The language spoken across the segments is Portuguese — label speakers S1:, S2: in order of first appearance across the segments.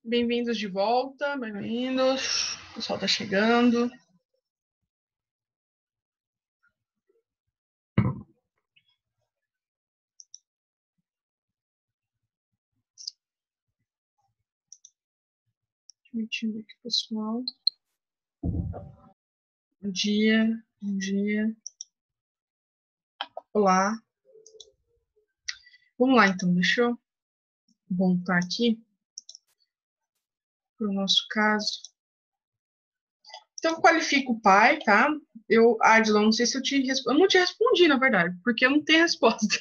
S1: Bem-vindos de volta, bem-vindos. O pessoal está chegando. Permitindo aqui, pessoal. Bom dia, bom dia. Olá. Vamos lá, então, deixa eu voltar aqui para o nosso caso. Então, qualifica o pai, tá? Adila, não sei se eu não te respondi, na verdade, porque eu não tenho resposta.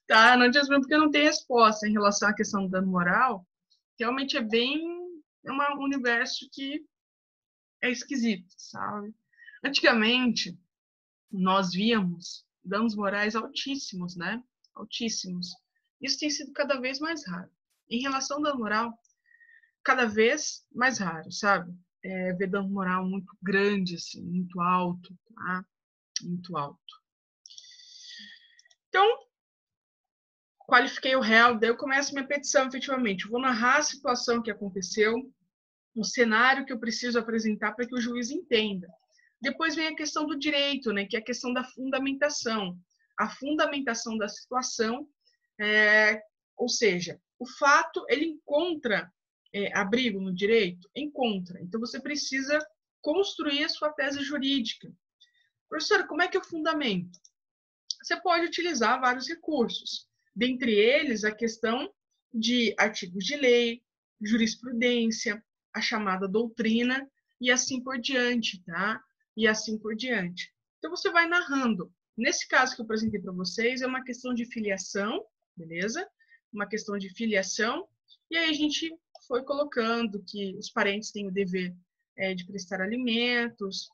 S1: Tá? Não te respondi porque eu não tenho resposta em relação à questão do dano moral. Realmente é um universo que é esquisito, sabe? Antigamente, nós víamos danos morais altíssimos, né? Altíssimos. Isso tem sido cada vez mais raro. Em relação ao dano moral, cada vez mais raro, sabe? Ver dano moral muito grande, assim, muito alto, tá? Muito alto. Então, qualifiquei o réu, daí eu começo minha petição, efetivamente. Eu vou narrar a situação que aconteceu, o cenário que eu preciso apresentar para que o juiz entenda. Depois vem a questão do direito, né, que é a questão da fundamentação. A fundamentação da situação, ou seja, o fato, ele encontra abrigo no direito? Encontra. Então, você precisa construir a sua tese jurídica. Professora, como é que eu fundamento? Você pode utilizar vários recursos. Dentre eles, a questão de artigos de lei, jurisprudência, a chamada doutrina e assim por diante, tá? E assim por diante. Então, você vai narrando. Nesse caso que eu apresentei para vocês, é uma questão de filiação, beleza? Uma questão de filiação. E aí a gente foi colocando que os parentes têm o dever de prestar alimentos,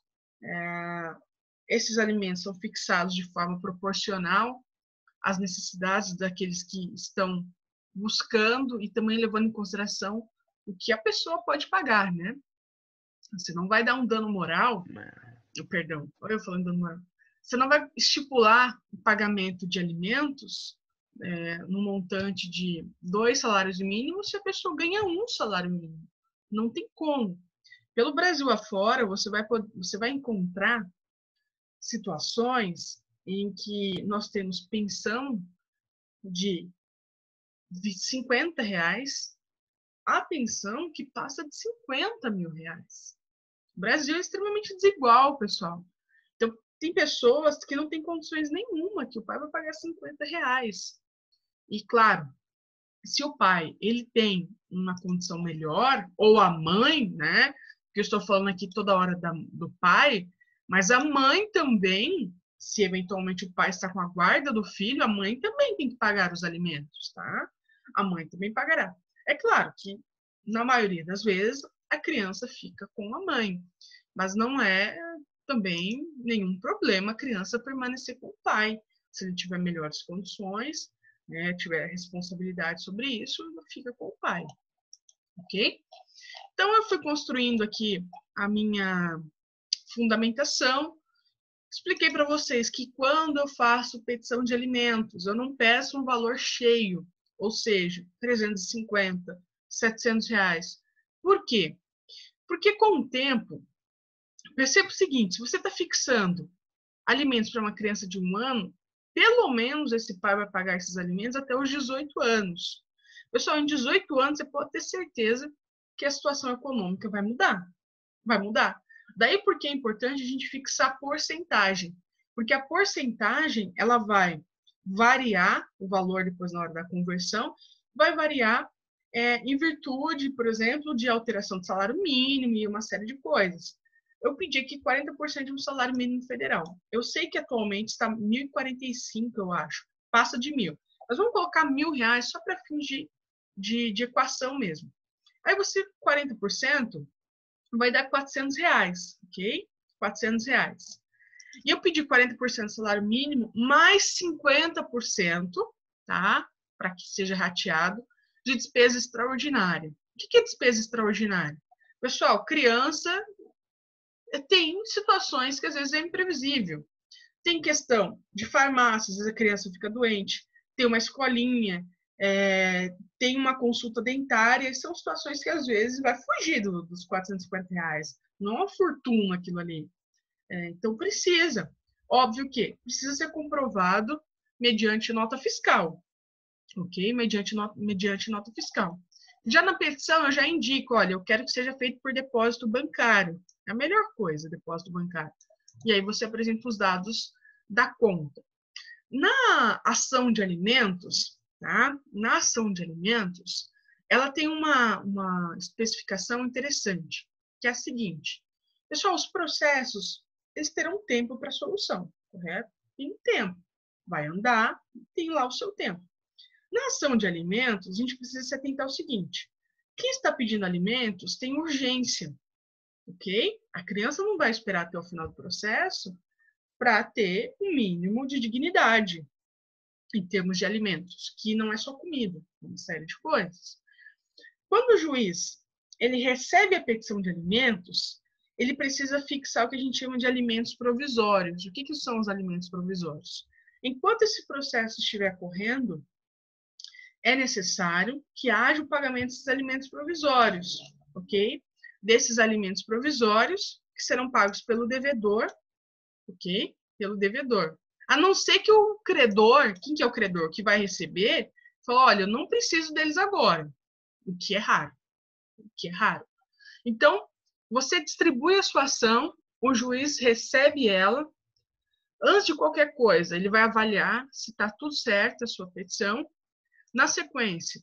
S1: esses alimentos são fixados de forma proporcional às necessidades daqueles que estão buscando e também levando em consideração o que a pessoa pode pagar, né? Você não vai dar um dano moral, perdão, olha eu falando dano moral. Você não vai estipular o pagamento de alimentos no montante de 2 salários mínimos se a pessoa ganha 1 salário mínimo. Não tem como. Pelo Brasil afora, você vai encontrar situações em que nós temos pensão de R$ 50 a pensão que passa de R$ 50.000. O Brasil é extremamente desigual, pessoal. Então, tem pessoas que não têm condições nenhuma, que o pai vai pagar R$ 50. E, claro, se o pai ele tem uma condição melhor, ou a mãe, né? Porque eu estou falando aqui toda hora do pai, mas a mãe também, se eventualmente o pai está com a guarda do filho, a mãe também tem que pagar os alimentos, tá? A mãe também pagará. É claro que, na maioria das vezes, a criança fica com a mãe, mas não é também nenhum problema a criança permanecer com o pai, se ele tiver melhores condições, né, tiver responsabilidade sobre isso, fica com o pai, ok? Então, eu fui construindo aqui a minha fundamentação, expliquei para vocês que quando eu faço petição de alimentos, eu não peço um valor cheio, ou seja, 350, R$ 700. Por quê? Porque com o tempo, perceba o seguinte, se você está fixando alimentos para uma criança de 1 ano, pelo menos esse pai vai pagar esses alimentos até os 18 anos. Pessoal, em 18 anos você pode ter certeza que a situação econômica vai mudar. Vai mudar. Daí porque é importante a gente fixar a porcentagem. Porque a porcentagem, ela vai variar, o valor depois na hora da conversão, vai variar em virtude, por exemplo, de alteração do salário mínimo e uma série de coisas. Eu pedi aqui 40% do salário mínimo federal. Eu sei que atualmente está 1.045, eu acho. Passa de 1.000. Mas vamos colocar R$ 1.000 só para fins de equação mesmo. Aí você, 40%, vai dar R$ 400, ok? R$ 400. E eu pedi 40% do salário mínimo, mais 50%, tá? Para que seja rateado, de despesa extraordinária. O que é despesa extraordinária? Pessoal, criança tem situações que às vezes é imprevisível. Tem questão de farmácia, às vezes a criança fica doente, tem uma escolinha, tem uma consulta dentária, são situações que às vezes vai fugir dos R$ 450. Não é uma fortuna aquilo ali. Então precisa. Óbvio que precisa ser comprovado mediante nota fiscal, ok? Mediante nota fiscal. Já na petição, eu já indico, olha, eu quero que seja feito por depósito bancário. É a melhor coisa, depósito bancário. E aí você apresenta os dados da conta. Na ação de alimentos, tá? Na ação de alimentos, ela tem uma especificação interessante, que é a seguinte. Pessoal, os processos, eles terão tempo para solução, correto? Tem tempo. Vai andar, tem lá o seu tempo. Na ação de alimentos, a gente precisa se atentar ao seguinte. Quem está pedindo alimentos tem urgência, ok? A criança não vai esperar até o final do processo para ter um mínimo de dignidade em termos de alimentos, que não é só comida, é uma série de coisas. Quando o juiz ele recebe a petição de alimentos, ele precisa fixar o que a gente chama de alimentos provisórios. O que são os alimentos provisórios? Enquanto esse processo estiver correndo, é necessário que haja o pagamento desses alimentos provisórios, ok? Desses alimentos provisórios, que serão pagos pelo devedor, ok? Pelo devedor. A não ser que o credor, quem que é o credor que vai receber, fala, olha, eu não preciso deles agora, o que é raro. O que é raro. Então, você distribui a sua ação, o juiz recebe ela, antes de qualquer coisa, ele vai avaliar se está tudo certo a sua petição. Na sequência,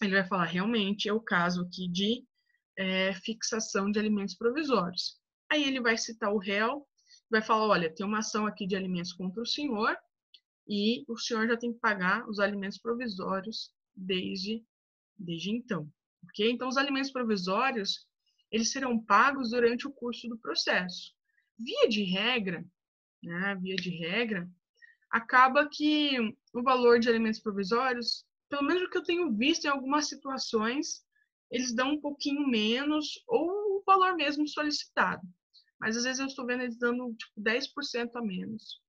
S1: ele vai falar, realmente, é o caso aqui de fixação de alimentos provisórios. Aí ele vai citar o réu, vai falar, olha, tem uma ação aqui de alimentos contra o senhor e o senhor já tem que pagar os alimentos provisórios desde então. Okay? Então, os alimentos provisórios, eles serão pagos durante o curso do processo. Via de regra, acaba que o valor de alimentos provisórios, pelo menos o que eu tenho visto em algumas situações, eles dão um pouquinho menos ou o valor mesmo solicitado. Mas às vezes eu estou vendo eles dando tipo 10% a menos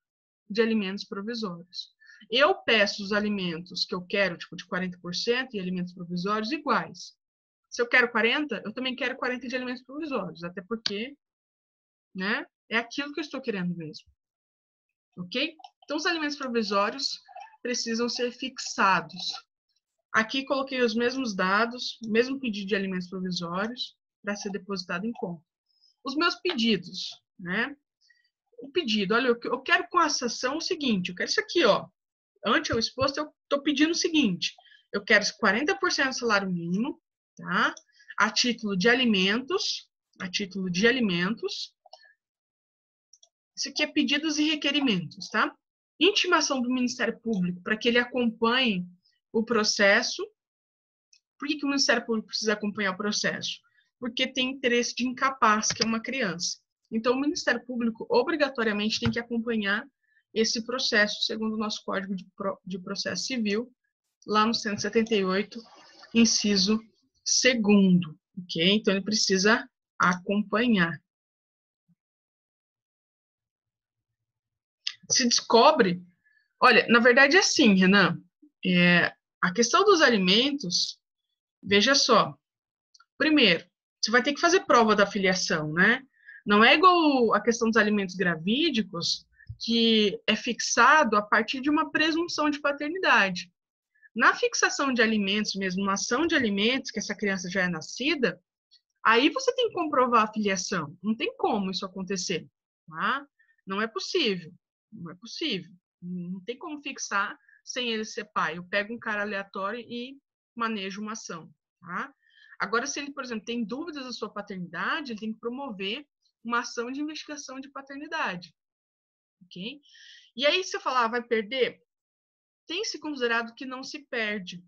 S1: de alimentos provisórios. Eu peço os alimentos que eu quero, tipo de 40% e alimentos provisórios iguais. Se eu quero 40, eu também quero 40 de alimentos provisórios, até porque, né, é aquilo que eu estou querendo mesmo. Ok? Então, os alimentos provisórios precisam ser fixados. Aqui coloquei os mesmos dados, mesmo pedido de alimentos provisórios, para ser depositado em conta. Os meus pedidos, né? O pedido, olha, eu quero com essa ação o seguinte, eu quero isso aqui, ó. Ante ao exposto, eu estou pedindo o seguinte, eu quero 40% do salário mínimo, tá? A título de alimentos, isso aqui é pedidos e requerimentos, tá? Intimação do Ministério Público para que ele acompanhe o processo. Por que o Ministério Público precisa acompanhar o processo? Porque tem interesse de incapaz, que é uma criança. Então, o Ministério Público obrigatoriamente tem que acompanhar esse processo, segundo o nosso Código de Processo Civil, lá no 178, inciso 2º, ok? Então, ele precisa acompanhar. Se descobre... Olha, na verdade é assim, Renan. A questão dos alimentos, veja só. Primeiro, você vai ter que fazer prova da filiação, né? Não é igual a questão dos alimentos gravídicos, que é fixado a partir de uma presunção de paternidade. Na fixação de alimentos, mesmo na ação de alimentos, que essa criança já é nascida, aí você tem que comprovar a filiação. Não tem como isso acontecer, tá? Não é possível. Não é possível. Não tem como fixar sem ele ser pai. Eu pego um cara aleatório e manejo uma ação, tá? Agora, se ele, por exemplo, tem dúvidas da sua paternidade, ele tem que promover uma ação de investigação de paternidade, ok? E aí, você fala, vai perder? Tem se considerado que não se perde,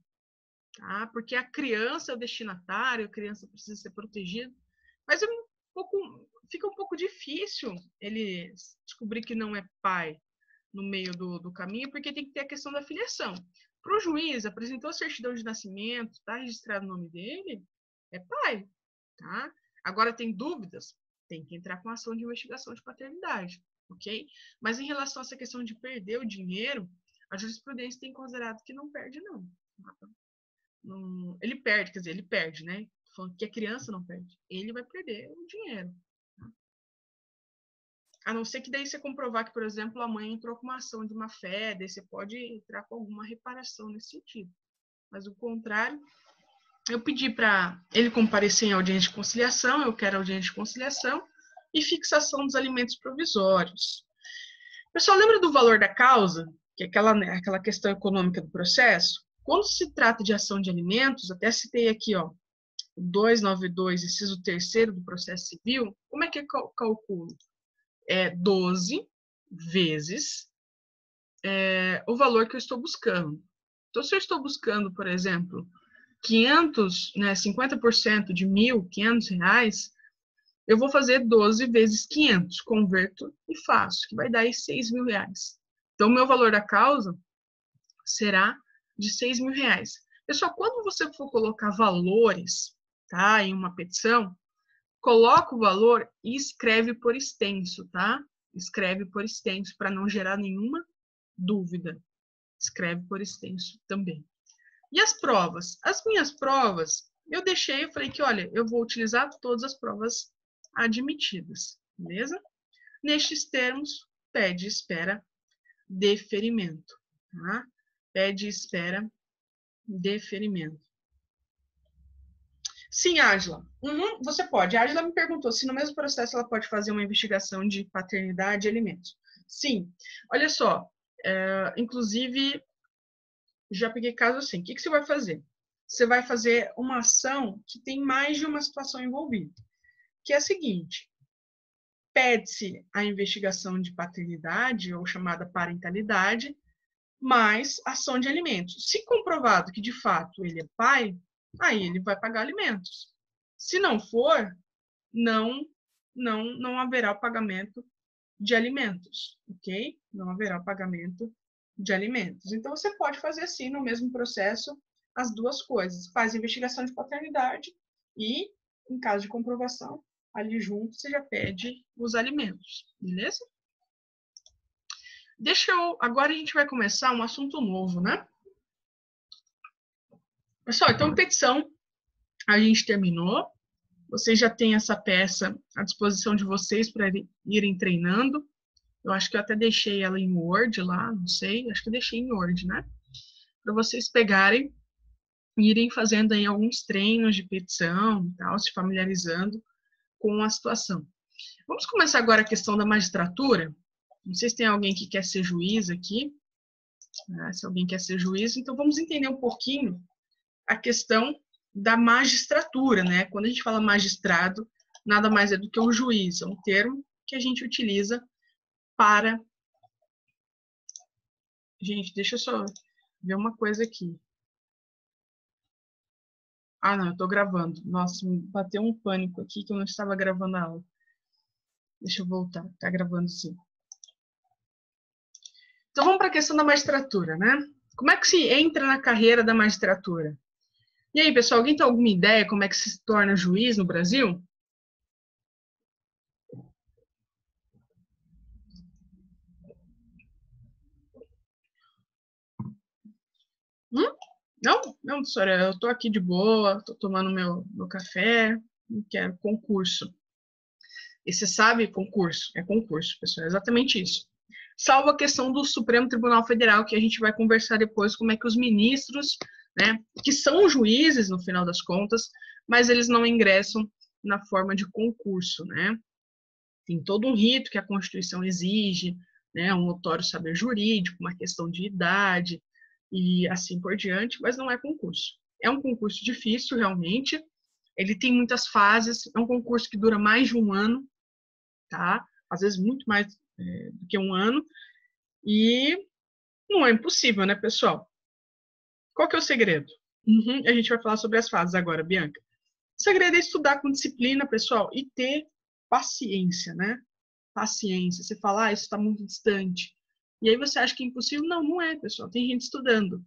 S1: tá? Porque a criança é o destinatário, a criança precisa ser protegida, mas fica um pouco difícil ele descobrir que não é pai no meio do caminho, porque tem que ter a questão da filiação. Para o juiz, apresentou a certidão de nascimento, está registrado o nome dele, é pai, tá? Agora, tem dúvidas? Tem que entrar com ação de investigação de paternidade, ok? Mas em relação a essa questão de perder o dinheiro, a jurisprudência tem considerado que não perde, não. Ele perde, quer dizer, ele perde, né? Tô falando que a criança não perde. Ele vai perder o dinheiro. A não ser que daí você comprovar que, por exemplo, a mãe entrou com uma ação de má fé, daí você pode entrar com alguma reparação nesse sentido. Mas o contrário, eu pedi para ele comparecer em audiência de conciliação, eu quero audiência de conciliação e fixação dos alimentos provisórios. Pessoal, lembra do valor da causa, que é aquela questão econômica do processo? Quando se trata de ação de alimentos, até citei aqui, ó, 292, inciso 3º do processo civil, como é que eu calculo? É 12 vezes o valor que eu estou buscando. Então, se eu estou buscando, por exemplo, 500, né, 50% de R$1.500, eu vou fazer 12 vezes 500, converto e faço, que vai dar aí R$6.000. Então, o meu valor da causa será de R$6.000. Pessoal, quando você for colocar valores, tá, em uma petição, coloca o valor e escreve por extenso, tá? Escreve por extenso para não gerar nenhuma dúvida. Escreve por extenso também. E as provas? As minhas provas, eu falei que, olha, eu vou utilizar todas as provas admitidas, beleza? Nestes termos, pede e espera deferimento, tá? Pede e espera deferimento. Sim, Ângela. Você pode. A Ângela me perguntou se no mesmo processo ela pode fazer uma investigação de paternidade e alimentos. Sim. Olha só, inclusive, já peguei caso assim. O que você vai fazer? Você vai fazer uma ação que tem mais de uma situação envolvida, que é a seguinte: pede-se a investigação de paternidade, ou chamada parentalidade, mais ação de alimentos. Se comprovado que, de fato, ele é pai, aí ele vai pagar alimentos. Se não for, não haverá o pagamento de alimentos, ok? Não haverá o pagamento de alimentos. Então, você pode fazer assim, no mesmo processo, as duas coisas. Faz a investigação de paternidade e, em caso de comprovação, ali junto você já pede os alimentos, beleza? Agora a gente vai começar um assunto novo, né? Pessoal, então, petição, a gente terminou. Vocês já têm essa peça à disposição de vocês para irem treinando. Eu acho que eu até deixei ela em Word lá, não sei. Acho que eu deixei em Word, né? Para vocês pegarem e irem fazendo aí alguns treinos de petição e tal, se familiarizando com a situação. Vamos começar agora a questão da magistratura. Não sei se tem alguém que quer ser juiz aqui. Né? Se alguém quer ser juiz, então vamos entender um pouquinho a questão da magistratura, né? Quando a gente fala magistrado, nada mais é do que um juiz, é um termo que a gente utiliza para... Gente, deixa eu só ver uma coisa aqui. Ah, não, eu tô gravando. Nossa, me bateu um pânico aqui que eu não estava gravando a aula. Deixa eu voltar, tá gravando sim. Então vamos para a questão da magistratura, né? Como é que se entra na carreira da magistratura? E aí, pessoal, alguém tem alguma ideia como é que se torna juiz no Brasil? Não? Não, professora, eu estou aqui de boa, estou tomando meu café, não quero concurso. E você sabe, concurso, pessoal, é exatamente isso. Salvo a questão do Supremo Tribunal Federal, que a gente vai conversar depois como é que os ministros, né, que são juízes no final das contas, mas eles não ingressam na forma de concurso, né? Tem todo um rito que a Constituição exige, né, um notório saber jurídico, uma questão de idade e assim por diante, mas não é concurso. É um concurso difícil, realmente. Ele tem muitas fases, é um concurso que dura mais de um ano, tá? Às vezes muito mais do que um ano, e não é impossível, né, pessoal? Qual que é o segredo? A gente vai falar sobre as fases agora, Bianca. O segredo é estudar com disciplina, pessoal, e ter paciência, né? Paciência. Você fala, isso está muito distante. E aí você acha que é impossível? Não, não é, pessoal. Tem gente estudando,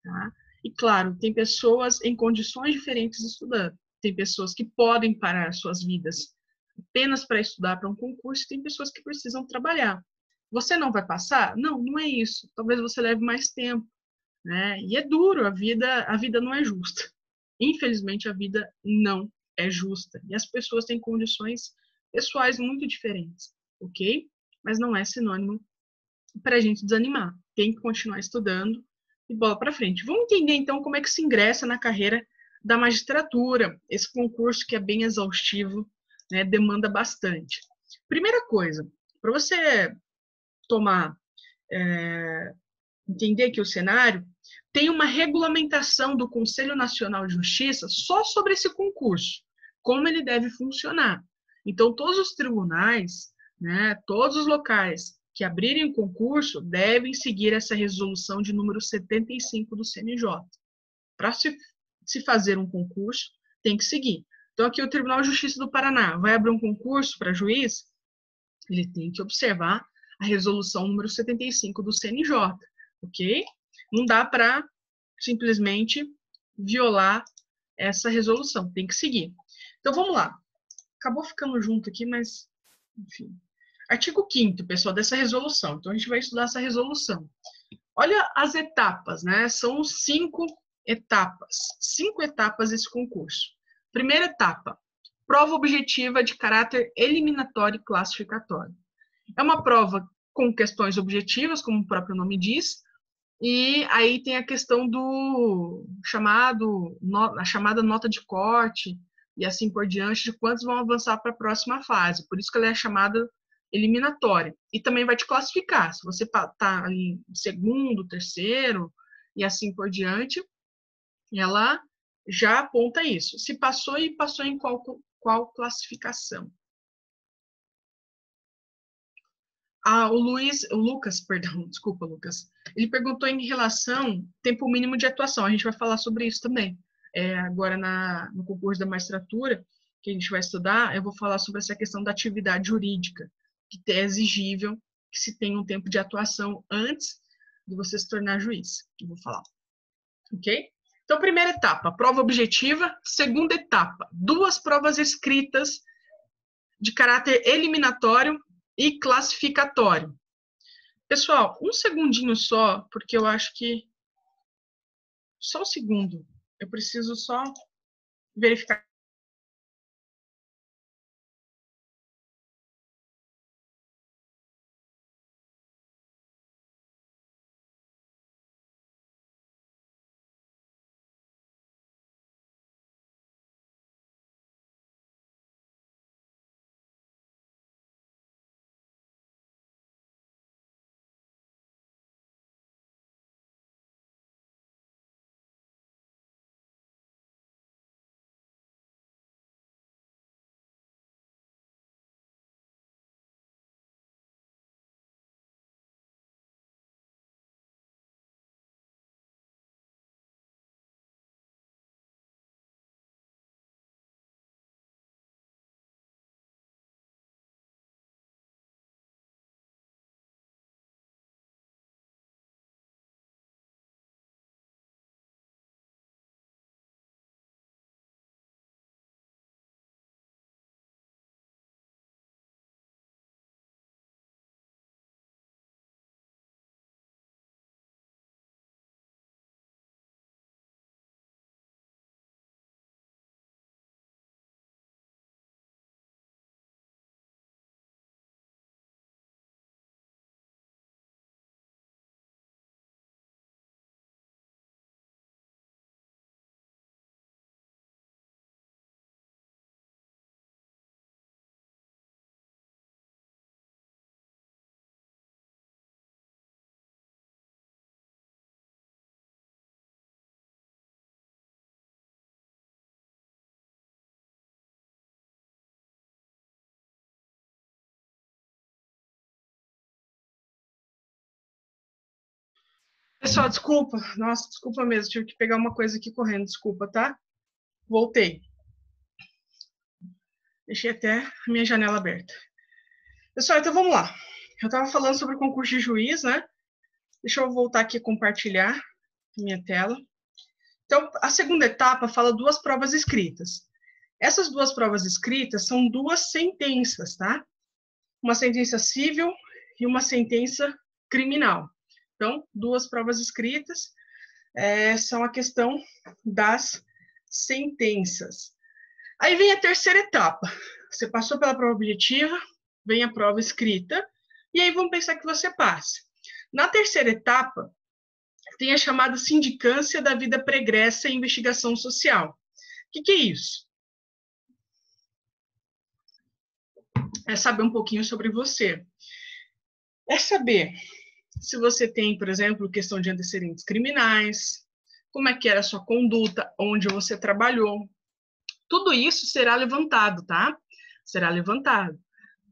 S1: tá? E claro, tem pessoas em condições diferentes estudando. Tem pessoas que podem parar suas vidas apenas para estudar para um concurso, e tem pessoas que precisam trabalhar. Você não vai passar? Não, não é isso. Talvez você leve mais tempo. né? E é duro, a vida não é justa. Infelizmente, a vida não é justa. E as pessoas têm condições pessoais muito diferentes, ok? Mas não é sinônimo para a gente desanimar. Tem que continuar estudando e bola para frente. Vamos entender, então, como é que se ingressa na carreira da magistratura, esse concurso que é bem exaustivo, né, demanda bastante. Primeira coisa, para você tomar, entender aqui o cenário, tem uma regulamentação do Conselho Nacional de Justiça só sobre esse concurso, como ele deve funcionar. Então, todos os tribunais, né, todos os locais que abrirem o concurso devem seguir essa resolução de número 75 do CNJ. Para se fazer um concurso, tem que seguir. Então, aqui o Tribunal de Justiça do Paraná vai abrir um concurso para juiz, ele tem que observar a resolução número 75 do CNJ, ok? Não dá para simplesmente violar essa resolução, tem que seguir. Então, vamos lá. Acabou ficando junto aqui, mas, enfim. Artigo 5º, pessoal, dessa resolução. Então, a gente vai estudar essa resolução. Olha as etapas, né? São 5 etapas. 5 etapas esse concurso. Primeira etapa, prova objetiva de caráter eliminatório e classificatório. É uma prova com questões objetivas, como o próprio nome diz, e aí tem a questão do a chamada nota de corte, e assim por diante, de quantos vão avançar para a próxima fase. Por isso que ela é chamada eliminatória. E também vai te classificar. Se você está ali em segundo, terceiro, e assim por diante, ela já aponta isso. Se passou e passou em qual classificação. O Lucas, perdão, desculpa, Lucas. Ele perguntou em relação ao tempo mínimo de atuação. A gente vai falar sobre isso também. Agora, no concurso da magistratura, que a gente vai estudar, eu vou falar sobre essa questão da atividade jurídica, que é exigível que se tenha um tempo de atuação antes de você se tornar juiz. Eu vou falar. Ok? Então, primeira etapa, prova objetiva. Segunda etapa, 2 provas escritas de caráter eliminatório e classificatório. Pessoal, um segundinho só, porque eu acho que... Só um segundo. Eu preciso só verificar. Pessoal, desculpa. Nossa, desculpa mesmo. Tive que pegar uma coisa aqui correndo. Desculpa, tá? Voltei. Deixei até a minha janela aberta. Pessoal, então vamos lá. Eu estava falando sobre o concurso de juiz, né? Deixa eu voltar aqui e compartilhar minha tela. Então, a segunda etapa fala 2 provas escritas. Essas 2 provas escritas são 2 sentenças, tá? Uma sentença civil e uma sentença criminal. Então, 2 provas escritas. são a questão das sentenças. Aí vem a terceira etapa. Você passou pela prova objetiva, vem a prova escrita, e aí vamos pensar que você passe. Na terceira etapa, tem a chamada sindicância da vida pregressa e investigação social. O que é isso? É saber um pouquinho sobre você. É saber se você tem, por exemplo, questão de antecedentes criminais, como é que era a sua conduta, onde você trabalhou. Tudo isso será levantado, tá? Será levantado.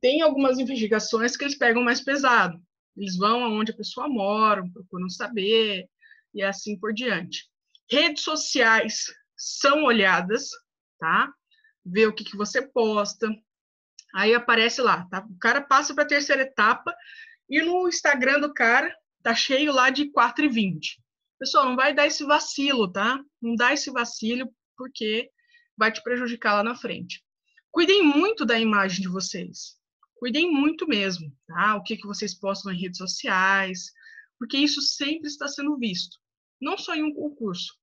S1: Tem algumas investigações que eles pegam mais pesado. Eles vão aonde a pessoa mora, procuram saber, e assim por diante. Redes sociais são olhadas, tá? Ver o que você posta. Aí aparece lá, tá? O cara passa para a terceira etapa e no Instagram do cara tá cheio lá de 4,20. Pessoal, não vai dar esse vacilo, tá? Não dá esse vacilo porque vai te prejudicar lá na frente. Cuidem muito da imagem de vocês. Cuidem muito mesmo, tá? O que vocês postam em redes sociais, porque isso sempre está sendo visto. Não só em um concurso,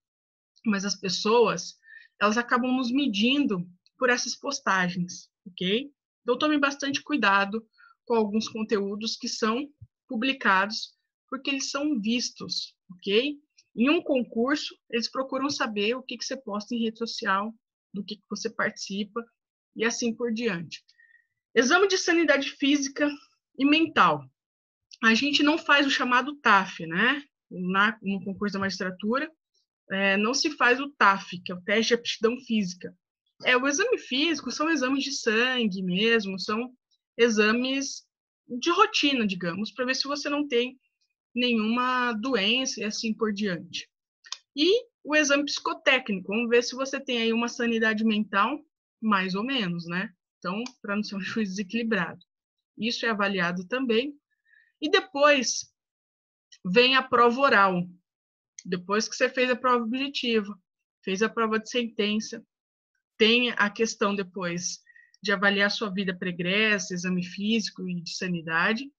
S1: mas as pessoas, elas acabam nos medindo por essas postagens, ok? Então, tome bastante cuidado com alguns conteúdos que são publicados, porque eles são vistos, ok? Em um concurso, eles procuram saber o que você posta em rede social, do que você participa, e assim por diante. Exame de sanidade física e mental. A gente não faz o chamado TAF, né? No concurso da magistratura, não se faz o TAF, que é o teste de aptidão física. O exame físico são exames de sangue mesmo, são exames de rotina, digamos, para ver se você não tem nenhuma doença e assim por diante. E o exame psicotécnico, vamos ver se você tem aí uma sanidade mental, mais ou menos, né? Então, para não ser um juiz desequilibrado. Isso é avaliado também. E depois vem a prova oral. Depois que você fez a prova objetiva, fez a prova de sentença, tem a questão depois de avaliar sua vida pregressa, exame físico e de sanidade.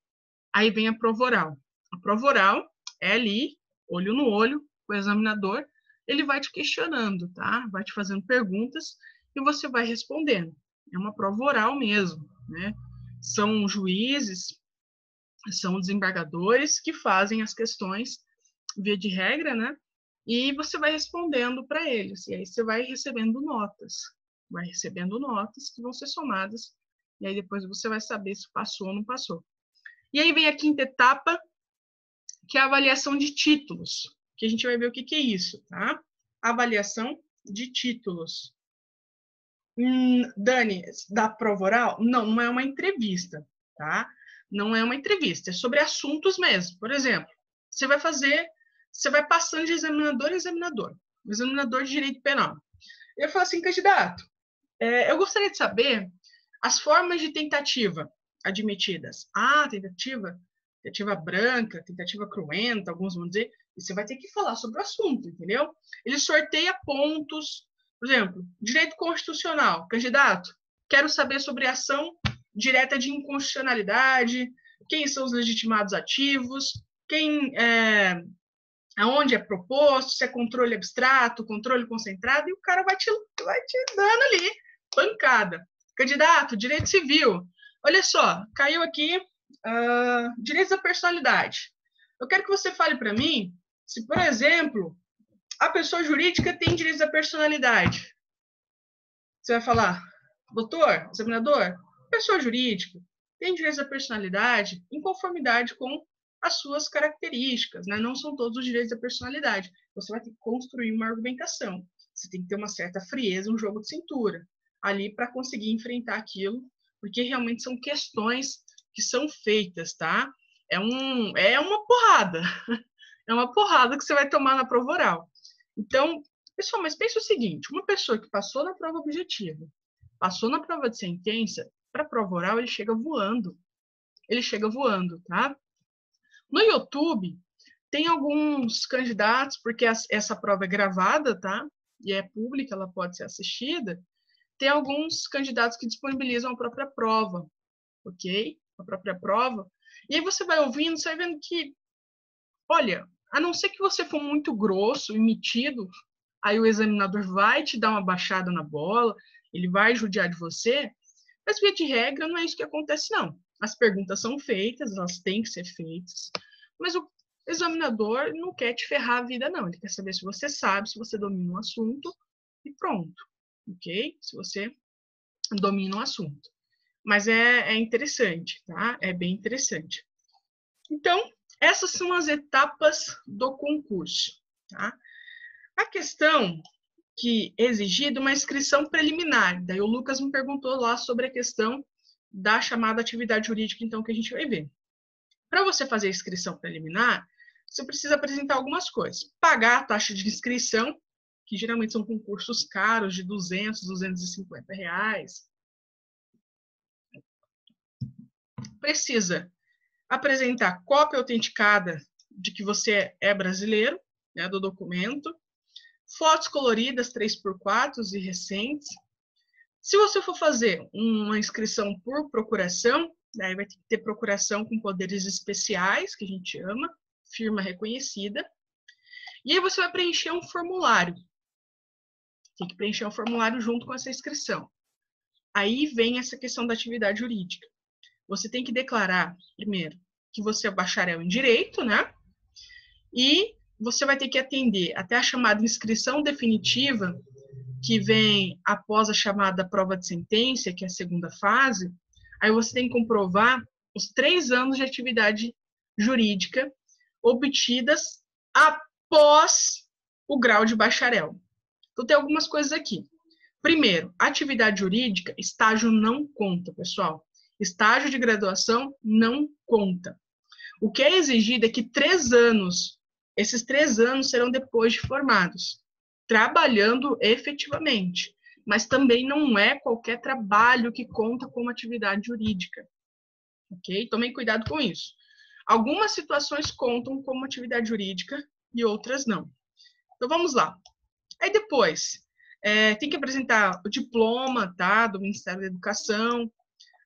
S1: Aí vem a prova oral. A prova oral é ali, olho no olho, com o examinador, ele vai te questionando, tá? Vai te fazendo perguntas e você vai respondendo. É uma prova oral mesmo, né? São juízes, são desembargadores que fazem as questões via de regra, né? E você vai respondendo para eles. E aí você vai recebendo notas. Vai recebendo notas que vão ser somadas. E aí depois você vai saber se passou ou não passou. E aí vem a quinta etapa, que é a avaliação de títulos. Que a gente vai ver o que é isso, tá? Avaliação de títulos. Dani, da prova oral? Não, não é uma entrevista, tá? Não é uma entrevista, é sobre assuntos mesmo. Por exemplo, você vai passando de examinador em examinador, examinador de direito penal. Eu falo assim, candidato, eu gostaria de saber as formas de tentativa admitidas. Tentativa branca, tentativa cruenta, alguns vão dizer, e você vai ter que falar sobre o assunto, entendeu? Ele sorteia pontos, por exemplo, direito constitucional. Candidato, quero saber sobre ação direta de inconstitucionalidade, quem são os legitimados ativos, aonde é proposto, se é controle abstrato, controle concentrado, e o cara vai te dando ali, pancada. Candidato, direito civil. Olha só, caiu aqui direitos da personalidade. Eu quero que você fale para mim se, por exemplo, a pessoa jurídica tem direitos da personalidade. Você vai falar, doutor, examinador, pessoa jurídica tem direitos da personalidade em conformidade com as suas características, né? Não são todos os direitos da personalidade. Você vai ter que construir uma argumentação. Você tem que ter uma certa frieza, um jogo de cintura ali para conseguir enfrentar aquilo, porque realmente são questões que são feitas, tá? É uma porrada. É uma porrada que você vai tomar na prova oral. Então, pessoal, mas pensa o seguinte, uma pessoa que passou na prova objetiva, passou na prova de sentença, para a prova oral ele chega voando. Ele chega voando, tá? No YouTube, tem alguns candidatos, porque essa prova é gravada, tá? E é pública, ela pode ser assistida. Tem alguns candidatos que disponibilizam a própria prova, ok? A própria prova. E aí você vai ouvindo, você vai vendo que, olha, A não ser que você for muito grosso e metido, aí o examinador vai te dar uma baixada na bola, ele vai judiar de você, mas, via de regra, não é isso que acontece, não. As perguntas são feitas, elas têm que ser feitas, mas o examinador não quer te ferrar a vida, não. Ele quer saber se você sabe, se você domina o assunto, e pronto, ok? Se você domina o assunto. Mas é interessante, tá? É bem interessante. Então, essas são as etapas do concurso, tá? A questão que é exigida uma inscrição preliminar. Daí o Lucas me perguntou lá sobre a questão da chamada atividade jurídica, então, que a gente vai ver. Para você fazer a inscrição preliminar, você precisa apresentar algumas coisas. Pagar a taxa de inscrição, que geralmente são concursos caros, de 200, 250 reais. Precisa apresentar cópia autenticada de que você é brasileiro, né, do documento. Fotos coloridas 3x4 e recentes. Se você for fazer uma inscrição por procuração, daí vai ter que ter procuração com poderes especiais, que a gente chama, firma reconhecida. E aí você vai preencher um formulário. Tem que preencher um formulário junto com essa inscrição. Aí vem essa questão da atividade jurídica. Você tem que declarar, primeiro, que você é bacharel em Direito, né? E você vai ter que atender até a chamada inscrição definitiva, que vem após a chamada prova de sentença, que é a segunda fase. Aí você tem que comprovar os 3 anos de atividade jurídica obtidas após o grau de bacharel. Então, tem algumas coisas aqui. Primeiro, atividade jurídica, estágio não conta, pessoal. Estágio de graduação não conta. O que é exigido é que 3 anos, esses 3 anos serão depois de formados, trabalhando efetivamente. Mas também não é qualquer trabalho que conta como atividade jurídica. Ok? Tomem cuidado com isso. Algumas situações contam como atividade jurídica e outras não. Então, vamos lá. Aí depois, tem que apresentar o diploma, tá, do Ministério da Educação,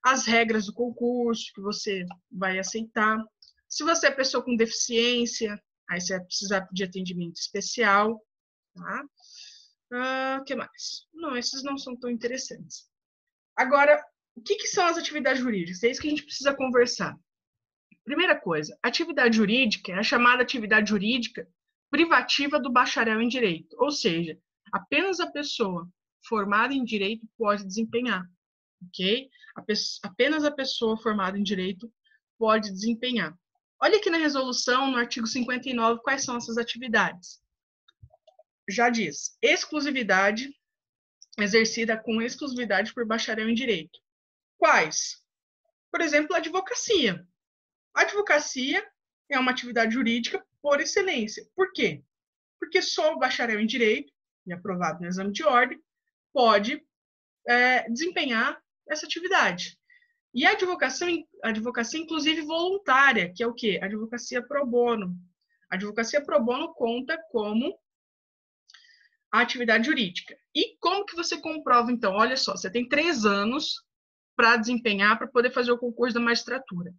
S1: as regras do concurso que você vai aceitar. Se você é pessoa com deficiência, aí você vai precisar de atendimento especial, tá? O que mais? Não, esses não são tão interessantes. Agora, o que são as atividades jurídicas? É isso que a gente precisa conversar. Primeira coisa, atividade jurídica é a chamada atividade jurídica privativa do bacharel em Direito, ou seja, apenas a pessoa formada em Direito pode desempenhar, ok? Apenas a pessoa formada em Direito pode desempenhar. Olha aqui na resolução, no artigo 59, quais são essas atividades. Já diz, exclusividade, exercida com exclusividade por bacharel em Direito. Quais? Por exemplo, a advocacia. A advocacia é uma atividade jurídica por excelência. Por quê? Porque só o bacharel em Direito, e aprovado no exame de ordem, pode desempenhar essa atividade. E a advocacia, inclusive, voluntária, que é o quê? A advocacia pro bono. A advocacia pro bono conta como a atividade jurídica. E como que você comprova, então? Olha só, você tem 3 anos para desempenhar, para poder fazer o concurso da magistratura.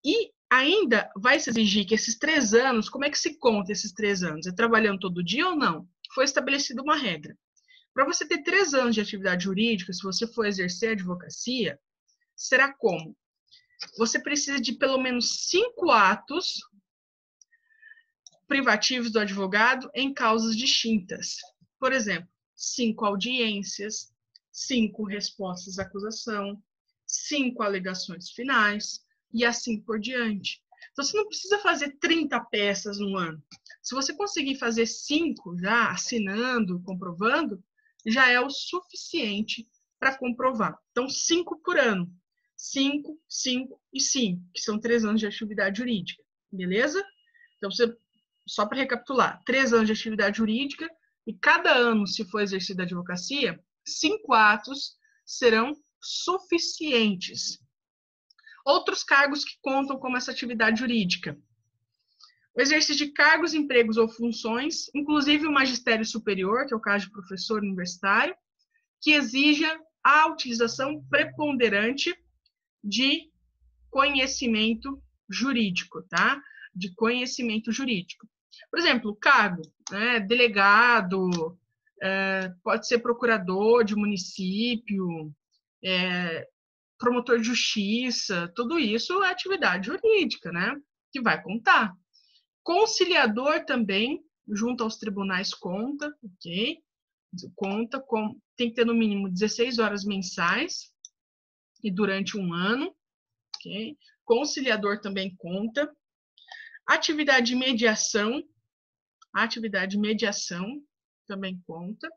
S1: E ainda vai se exigir que esses 3 anos, como é que se conta esses 3 anos? É trabalhando todo dia ou não? Foi estabelecida uma regra. Para você ter 3 anos de atividade jurídica, se você for exercer a advocacia, será como? Você precisa de pelo menos 5 atos privativos do advogado em causas distintas. Por exemplo, 5 audiências, 5 respostas à acusação, 5 alegações finais e assim por diante. Então, você não precisa fazer 30 peças no ano. Se você conseguir fazer 5 já, assinando, comprovando, já é o suficiente para comprovar. Então, 5 por ano. 5, 5 e 5, que são 3 anos de atividade jurídica. Beleza? Então, só para recapitular, 3 anos de atividade jurídica e cada ano, se for exercida a advocacia, 5 atos serão suficientes. Outros cargos que contam como essa atividade jurídica. O exercício de cargos, empregos ou funções, inclusive o magistério superior, que é o caso de professor universitário, que exija a utilização preponderante de conhecimento jurídico, tá? de conhecimento jurídico. Por exemplo, cargo, né, delegado, pode ser procurador de município, promotor de justiça, tudo isso é atividade jurídica, né, que vai contar. Conciliador também, junto aos tribunais, conta, ok? Tem que ter no mínimo 16 horas mensais e durante um ano, ok? Conciliador também conta. Atividade de mediação também conta.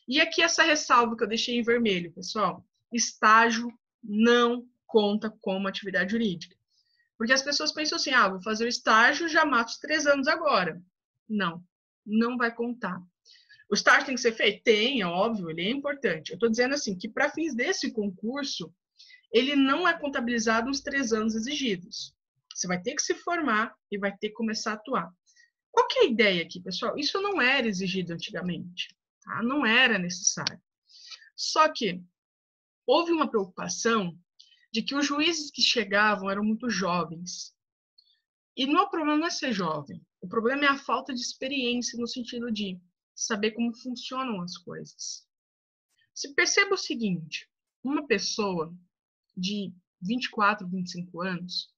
S1: E aqui essa ressalva que eu deixei em vermelho, pessoal, estágio não conta como atividade jurídica. Porque as pessoas pensam assim, vou fazer o estágio, já mato os 3 anos agora. Não, não vai contar. O estágio tem que ser feito? Tem, é óbvio, ele é importante. Eu estou dizendo assim, que para fins desse concurso, ele não é contabilizado nos 3 anos exigidos. Você vai ter que se formar e vai ter que começar a atuar. Qual que é a ideia aqui, pessoal? Isso não era exigido antigamente, tá? Não era necessário. Só que houve uma preocupação de que os juízes que chegavam eram muito jovens. E o problema não é ser jovem, o problema é a falta de experiência no sentido de saber como funcionam as coisas. Se perceba o seguinte, uma pessoa de 24, 25 anos,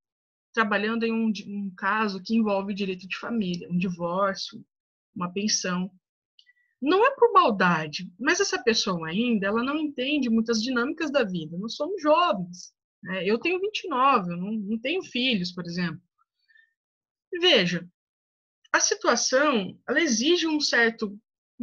S1: trabalhando em um caso que envolve direito de família, um divórcio, uma pensão, não é por maldade, mas essa pessoa ainda, ela não entende muitas dinâmicas da vida. Nós somos jovens. Né? Eu tenho 29, eu não tenho filhos, por exemplo. Veja, a situação, ela exige uma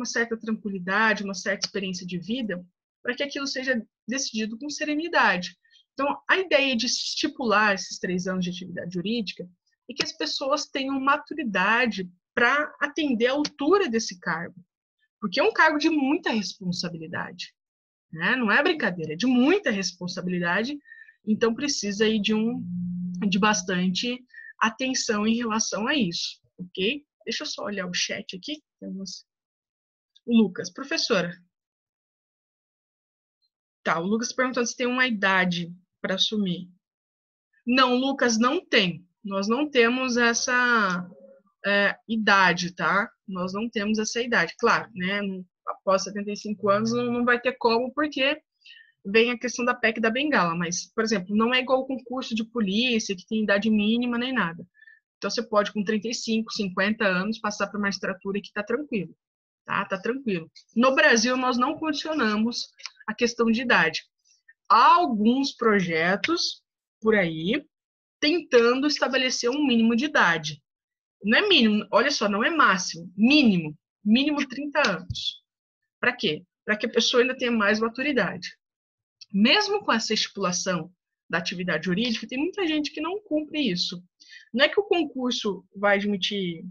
S1: certa tranquilidade, uma certa experiência de vida, para que aquilo seja decidido com serenidade. Então, a ideia de estipular esses 3 anos de atividade jurídica é que as pessoas tenham maturidade para atender à altura desse cargo, porque é um cargo de muita responsabilidade, né? Não é brincadeira, é de muita responsabilidade, então precisa aí de bastante atenção em relação a isso, ok? Deixa eu só olhar o chat aqui. O Lucas, professora. Tá, o Lucas perguntando se tem uma idade para assumir. Não, Lucas, não tem. Nós não temos essa idade, tá? Nós não temos essa idade. Claro, né? Após 75 anos não vai ter como, porque vem a questão da PEC da bengala. Mas, por exemplo, não é igual o concurso de polícia, que tem idade mínima nem nada. Então, você pode, com 35, 50 anos, passar para a magistratura que está tranquilo. Tá tranquilo. No Brasil, nós não condicionamos a questão de idade. Há alguns projetos por aí tentando estabelecer um mínimo de idade. Não é mínimo, olha só, não é máximo, mínimo 30 anos. Para quê? Para que a pessoa ainda tenha mais maturidade. Mesmo com essa estipulação da atividade jurídica, tem muita gente que não cumpre isso. Não é que o concurso vai admitir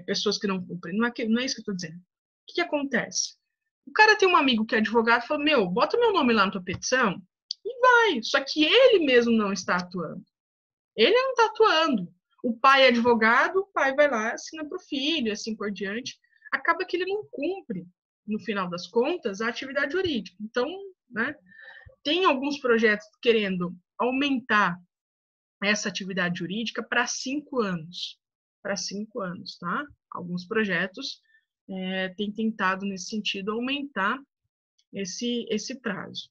S1: pessoas que não cumprem, não é isso que eu estou dizendo. O que acontece? O cara tem um amigo que é advogado e fala, bota meu nome lá na tua petição e vai. Só que ele mesmo não está atuando. Ele não está atuando. O pai é advogado, o pai vai lá, assina para o filho, assim por diante. Acaba que ele não cumpre, no final das contas, a atividade jurídica. Então, né, tem alguns projetos querendo aumentar essa atividade jurídica para 5 anos. Para 5 anos, tá? Alguns projetos têm tentado, nesse sentido, aumentar esse prazo.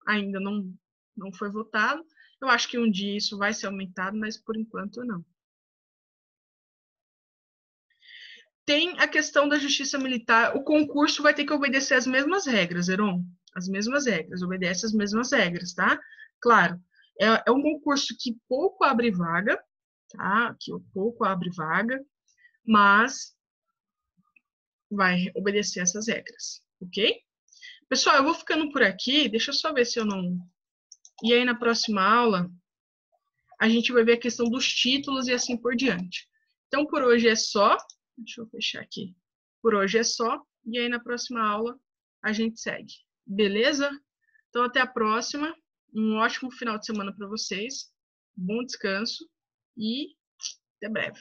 S1: Ainda não foi votado. Eu acho que um dia isso vai ser aumentado, mas por enquanto não. Tem a questão da justiça militar. O concurso vai ter que obedecer as mesmas regras, Heron. As mesmas regras, obedece as mesmas regras, tá? Claro, é um concurso que pouco abre vaga, tá? Que pouco abre vaga, mas vai obedecer essas regras, ok? Pessoal, eu vou ficando por aqui, deixa eu só ver se eu não... E aí, na próxima aula, a gente vai ver a questão dos títulos e assim por diante. Então, por hoje é só. Deixa eu fechar aqui. Por hoje é só. E aí, na próxima aula, a gente segue. Beleza? Então, até a próxima. Um ótimo final de semana para vocês. Bom descanso e até breve.